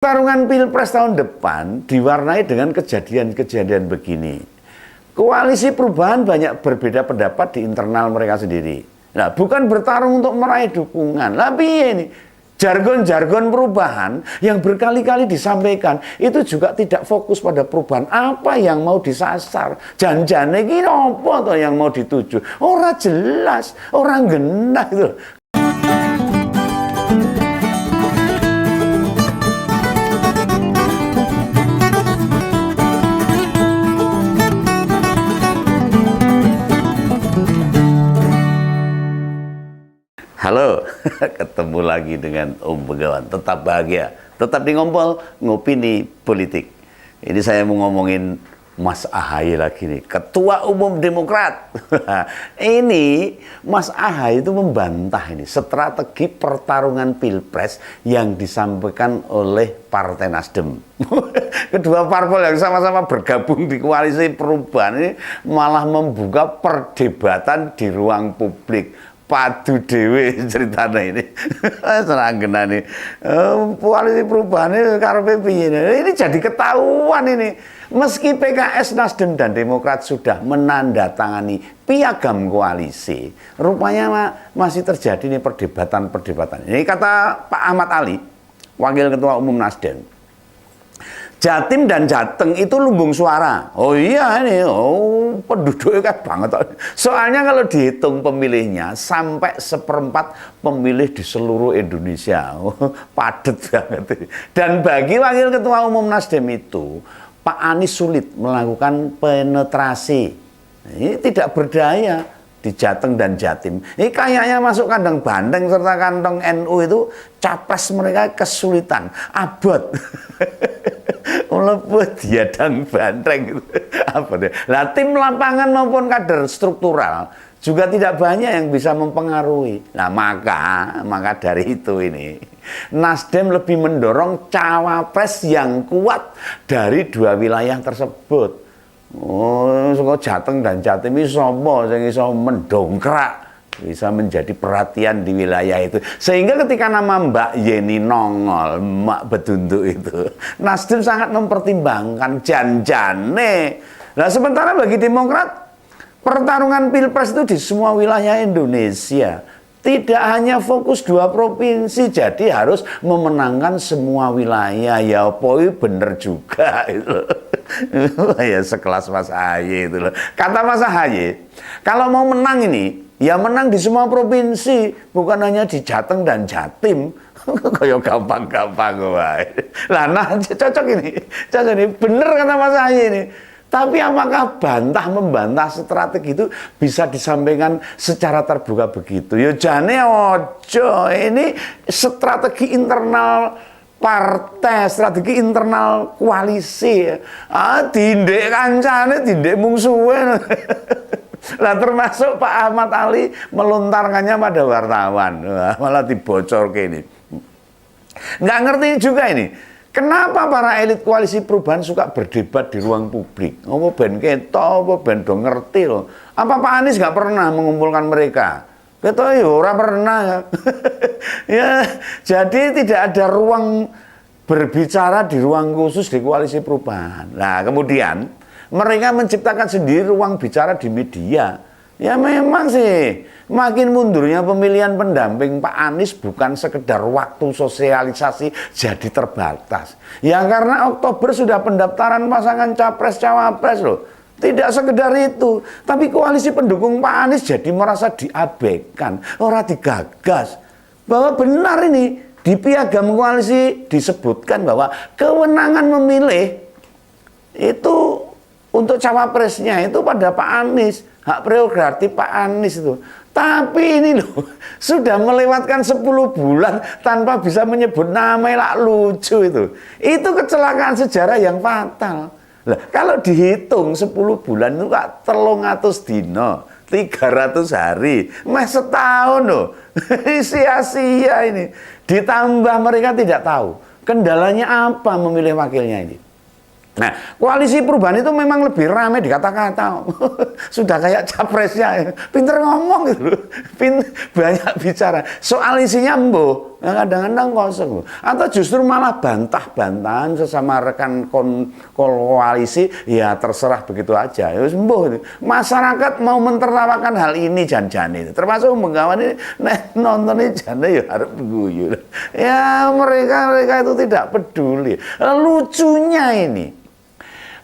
Pertarungan Pilpres tahun depan diwarnai dengan kejadian-kejadian begini. Koalisi perubahan banyak berbeda pendapat di internal mereka sendiri. Nah, bukan bertarung untuk meraih dukungan. Tapi ini jargon-jargon perubahan yang berkali-kali disampaikan itu juga tidak fokus pada perubahan apa yang mau disasar. Janjane iki apa toh yang mau dituju? Ora jelas, orang genah gitu. Halo, ketemu lagi dengan Om Begawan. Tetap bahagia, tetap di Ngompol, ngopini politik. Ini saya mau ngomongin Mas Ahaye lagi nih, Ketua Umum Demokrat. Ini Mas Ahaye itu membantah ini strategi pertarungan Pilpres yang disampaikan oleh Partai Nasdem. Kedua parpol yang sama-sama bergabung di koalisi perubahan ini malah membuka perdebatan di ruang publik. Padu dewe ceritanya ini. Seranggenan nih. Koalisi perubahan ini karepe piye ini jadi ketahuan ini. Meski PKS, Nasdem dan Demokrat sudah menandatangani piagam koalisi, rupanya masih terjadi nih perdebatan-perdebatan. Ini kata Pak Ahmad Ali, Wakil Ketua Umum Nasdem. Jatim dan Jateng itu lumbung suara. Oh iya ini, penduduknya kan banget. Soalnya kalau dihitung pemilihnya sampai 1/4 pemilih di seluruh Indonesia. Padat banget. Dan bagi Wakil Ketua Umum Nasdem itu, Pak Anies sulit melakukan penetrasi. Ini tidak berdaya di Jateng dan Jatim. Ini kayaknya masuk kandang Banteng serta kantong NU itu capres mereka kesulitan. Abot. Melebut diadang Banteng gitu. Apa deh? Lah tim lapangan maupun kader struktural juga tidak banyak yang bisa mempengaruhi. Nah maka dari itu ini Nasdem lebih mendorong cawapres yang kuat dari dua wilayah tersebut. Oh, Jateng dan Jatim ini sopo sing iso mendongkrak bisa menjadi perhatian di wilayah itu. Sehingga ketika nama Mbak Yeni nongol, Mbak Bedunduk itu, Nasdem sangat mempertimbangkan janjane. Nah, sementara bagi Demokrat, pertarungan Pilpres itu di semua wilayah Indonesia. Tidak hanya fokus 2 provinsi, jadi harus memenangkan semua wilayah. Ya, poi bener juga itu. Ya sekelas Mas Ahaye itu loh. Kata Mas Ahaye, kalau mau menang ini, ya menang di semua provinsi, bukan hanya di Jateng dan Jatim. Kayak gampang-gampang wae. Lah nah cocok ini. Cocok ini. Bener kata Mas Ahaye ini. Tapi apakah membantah strategi itu bisa disampaikan secara terbuka begitu? Ya jane ojo. Ini strategi internal partai, strategi internal koalisi. Dindek kancane, dindek mungsuhe. Lah termasuk Pak Ahmad Ali melontarkannya pada wartawan. Malah dibocor ke ini. Nggak ngerti juga ini. Kenapa para elit koalisi perubahan suka berdebat di ruang publik? Apa ben keto, apa ben do ngerti loh. Apa Pak Anies nggak pernah mengumpulkan mereka? Keto ya ora pernah ya. Ya, jadi tidak ada ruang berbicara di ruang khusus di koalisi perubahan. Nah, kemudian mereka menciptakan sendiri ruang bicara di media. Ya memang sih, makin mundurnya pemilihan pendamping Pak Anies bukan sekedar waktu sosialisasi jadi terbatas. Ya karena Oktober sudah pendaftaran pasangan capres-cawapres loh. Tidak sekedar itu, tapi koalisi pendukung Pak Anies jadi merasa diabaikan, orang digagas. Bahwa benar ini, di piagam koalisi disebutkan bahwa kewenangan memilih itu untuk cawapresnya itu pada Pak Anies, hak prerogatif Pak Anies itu. Tapi ini loh, sudah melewatkan 10 bulan tanpa bisa menyebut nama, lah lucu itu. Itu kecelakaan sejarah yang fatal. Nah, kalau dihitung 10 bulan itu Kak 300 dino, 300 hari, setahun loh. Sia-sia ini. Ditambah mereka tidak tahu kendalanya apa memilih wakilnya ini. Nah, koalisi perubahan itu memang lebih ramai di kata-kata. Sudah kayak capresnya, pinter ngomong gitu, banyak bicara. Soal isinya embo, kadang-kadang kosong loh. Atau justru malah bantah-bantahan sesama rekan koalisi, ya terserah begitu aja. Ya sembuh. Masyarakat mau mentertawakan hal ini jan-jan itu. Termasuk menggawan ini nonton ini jan ya harap guyu. Ya mereka itu tidak peduli. Lucunya ini,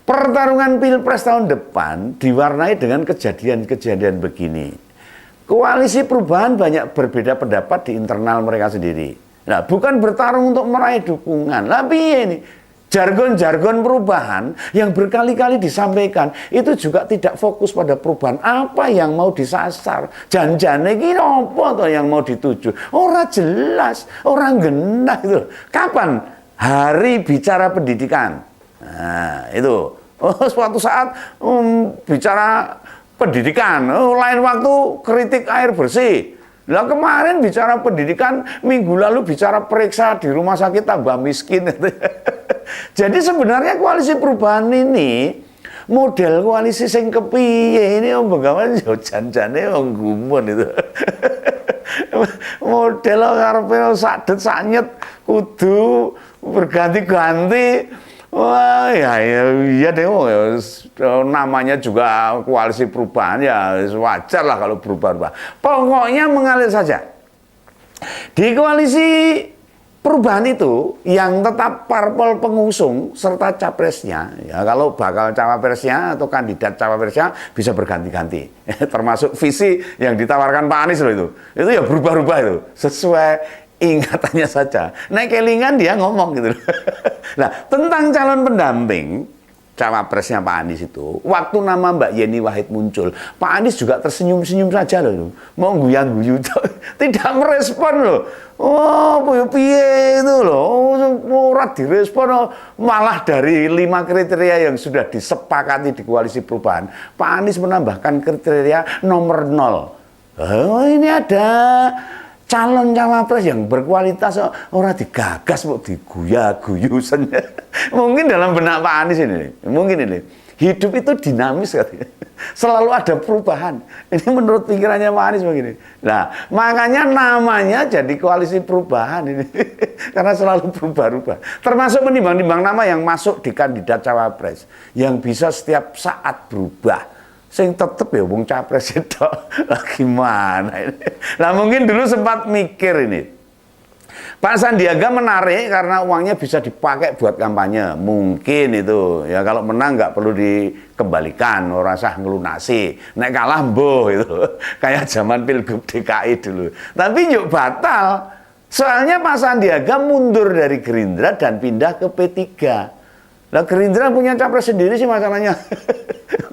pertarungan Pilpres tahun depan diwarnai dengan kejadian-kejadian begini. Koalisi perubahan banyak berbeda pendapat di internal mereka sendiri. Nah, bukan bertarung untuk meraih dukungan. Tapi ini jargon-jargon perubahan yang berkali-kali disampaikan itu juga tidak fokus pada perubahan. Apa yang mau disasar? Janjane iki apa toh yang mau dituju? Ora jelas, orang genah itu. Kapan? Hari bicara pendidikan. Nah, itu. Oh, suatu saat bicara pendidikan, lain waktu kritik air bersih. Lah kemarin bicara pendidikan, minggu lalu bicara periksa di rumah sakit tambah miskin. Jadi sebenarnya koalisi perubahan ini model koalisi sing kepiye ini begawan yo jan-jane wong gumun itu. Model karepe sadet saknyet kudu berganti-ganti. Wah, ya deh, namanya juga koalisi perubahan, ya wajar lah kalau berubah-ubah. Pokoknya mengalir saja. Di koalisi perubahan itu, yang tetap parpol pengusung serta capresnya, ya kalau bakal cawapresnya atau kandidat cawapresnya bisa berganti-ganti. Termasuk visi yang ditawarkan Pak Anies loh itu ya berubah-ubah itu, sesuai ingatannya saja. Naik kelingan dia ngomong gitu. Nah, tentang calon pendamping cawapresnya Pak Anies itu, waktu nama Mbak Yeni Wahid muncul, Pak Anies juga tersenyum-senyum saja loh. Mau guyan-guyu, tidak merespon loh. Oh, piye itu loh. Ora direspon, malah dari 5 kriteria yang sudah disepakati di koalisi perubahan, Pak Anies menambahkan kriteria nomor 0. Oh, ini ada calon cawapres yang berkualitas, orang digagas mau diguya-guyu. Mungkin dalam benak Pak Anies ini, mungkin ini hidup itu dinamis katanya. Selalu ada perubahan. Ini menurut pikirannya Pak Anies begini. Nah, makanya namanya jadi koalisi perubahan ini. Karena selalu berubah-ubah. Termasuk menimbang-nimbang nama yang masuk di kandidat cawapres yang bisa setiap saat berubah. Sing tetep ya wong capres itu gimana ini. Nah, mungkin dulu sempat mikir ini, Pak Sandiaga menarik karena uangnya bisa dipakai buat kampanye. Mungkin itu ya, kalau menang nggak perlu dikembalikan, ora usah ngelunasi. Nek kalah mbuh itu. Kayak zaman Pilgub DKI dulu. Tapi yuk batal. Soalnya Pak Sandiaga mundur dari Gerindra dan pindah ke P3. Nah, Gerindra punya capres sendiri sih masalahnya.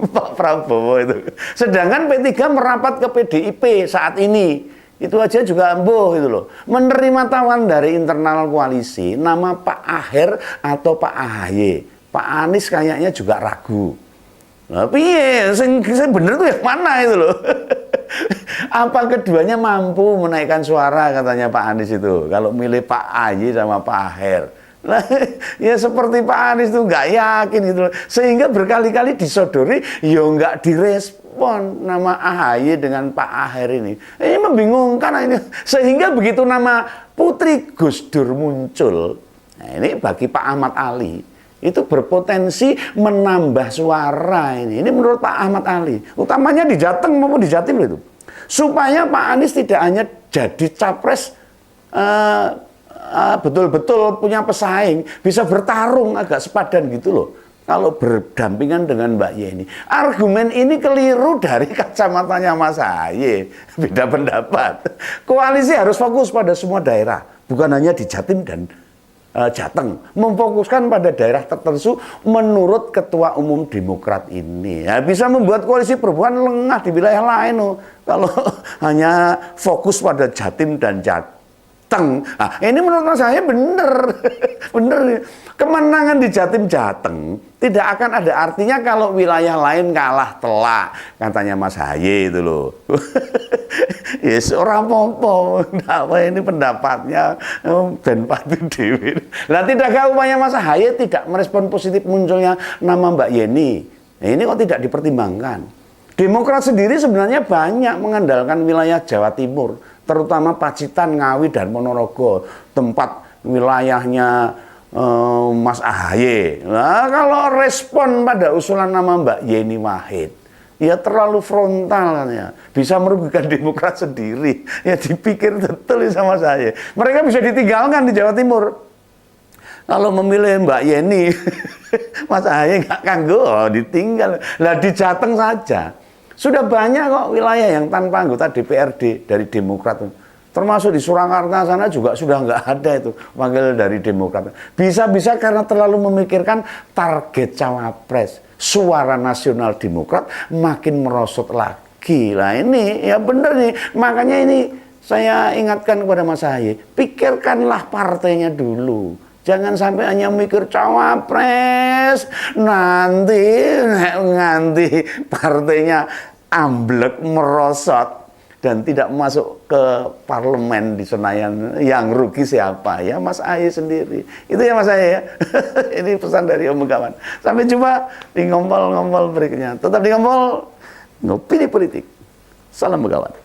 Pak Prabowo itu. Sedangkan P3 merapat ke PDIP saat ini. Itu aja juga embuh gitu loh. Menerima tawaran dari internal koalisi nama Pak Aher atau Pak AHY. Pak Anies kayaknya juga ragu. Tapi ya, sing bener tuh yang mana itu loh. Apa keduanya mampu menaikkan suara katanya Pak Anies itu. Kalau milih Pak AHY sama Pak Aher. Nah, ya seperti Pak Anies tuh nggak yakin gitu loh. Sehingga berkali-kali disodori, ya nggak direspon nama AHY dengan Pak Aher ini. Ini membingungkan ini. Sehingga begitu nama Putri Gus Dur muncul, nah ini bagi Pak Ahmad Ali itu berpotensi menambah suara ini. Ini menurut Pak Ahmad Ali, utamanya di Jateng maupun di Jatim itu, supaya Pak Anies tidak hanya jadi capres betul-betul punya pesaing, bisa bertarung agak sepadan gitu loh kalau berdampingan dengan Mbak Yeni. Argumen ini keliru dari kacamatanya Mas Ahaye. Beda pendapat. Koalisi harus fokus pada semua daerah, bukan hanya di Jatim dan Jateng. Memfokuskan pada daerah tertentu menurut Ketua Umum Demokrat ini. Ya, bisa membuat koalisi perubahan lengah di wilayah lain loh, kalau hanya fokus pada Jatim dan Jateng. Nah, ini menurut saya bener. Bener. Kemenangan di Jatim Jateng tidak akan ada artinya kalau wilayah lain kalah telak, katanya Mas Ahaye itu loh. Yes, orang pompo. Apa ini pendapatnya dan patu dewi. Lah tidakkah upaya Mas Ahaye tidak merespon positif munculnya nama Mbak Yeni? Nah, ini kok tidak dipertimbangkan? Demokrat sendiri sebenarnya banyak mengandalkan wilayah Jawa Timur terutama Pacitan, Ngawi, dan Ponorogo, tempat wilayahnya Mas AHY. Nah, kalau respon pada usulan nama Mbak Yeni Wahid, ya terlalu frontal ya, bisa merugikan Demokrat sendiri. Ya dipikir betul sama saya. Mereka bisa ditinggalkan di Jawa Timur. Kalau memilih Mbak Yeni, Mas AHY nggak kanggo, ditinggal. Lah di Jateng saja. Sudah banyak kok wilayah yang tanpa anggota DPRD dari Demokrat. Termasuk di Surakarta sana juga sudah nggak ada itu wakil dari Demokrat. Bisa-bisa karena terlalu memikirkan target cawapres. Suara nasional Demokrat makin merosot lagi. Lah ini ya benar nih. Makanya ini saya ingatkan kepada Mas AHY, pikirkanlah partainya dulu. Jangan sampai hanya mikir cawapres, nanti partainya amblek merosot dan tidak masuk ke parlemen di Senayan. Yang rugi siapa? Ya Mas AHY sendiri. Itu ya Mas AHY ya. Ini pesan dari Om Begawan. Sampai jumpa di ngompol-ngompol berikutnya. Tetap di ngompol, ngopini politik. Salam Begawan.